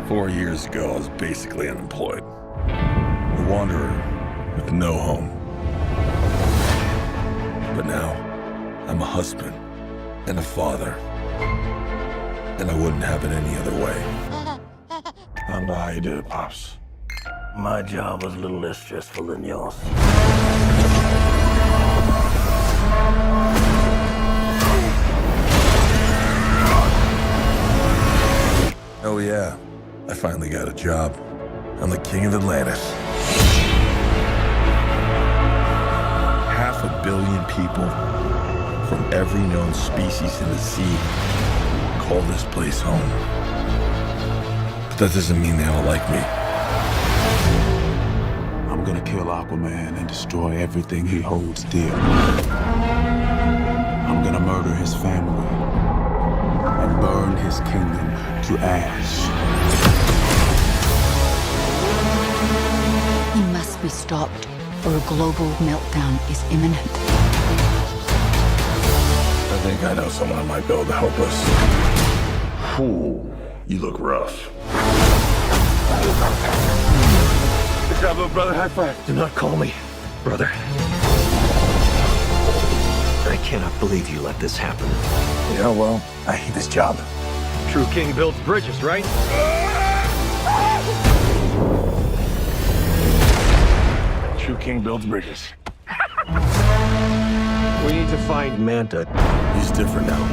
4 years ago, I was basically unemployed. A wanderer with no home. But now, I'm a husband and a father. And I wouldn't have it any other way. I don't know how you did it, Pops. My job was a little less stressful than yours. Oh yeah, I finally got a job. I'm the king of Atlantis. 500 million people from every known species in the sea call this place home. But that doesn't mean they all like me. I'm gonna kill Aquaman and destroy everything he holds dear. I'm gonna murder his family and burn his kingdom to ash. He must be stopped, or a global meltdown is imminent. I think I know someone who might be able to help us. Ooh, you look rough. Good job, little brother. High five. Do not call me brother. I cannot believe you let this happen. Yeah, well, I hate this job. True king builds bridges, right? True king builds bridges. We need to find Manta. He's different now.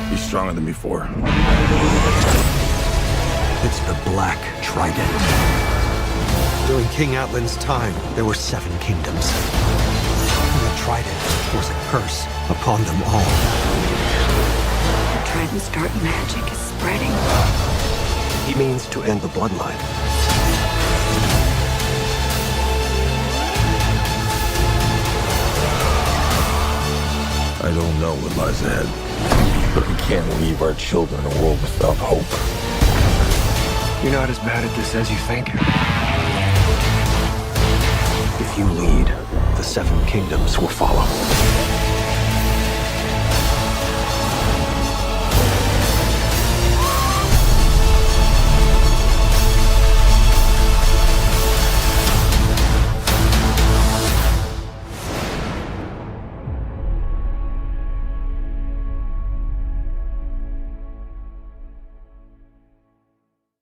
He's stronger than before. It's the Black Trident. During King Atlan's time, there were 7 kingdoms. And the Trident was a curse upon them all. The Trident's dark magic is spreading. He means to end the bloodline. I don't know what lies ahead, but we can't leave our children in a world without hope. You're not as bad at this as you think. If you lead, the 7 kingdoms will follow.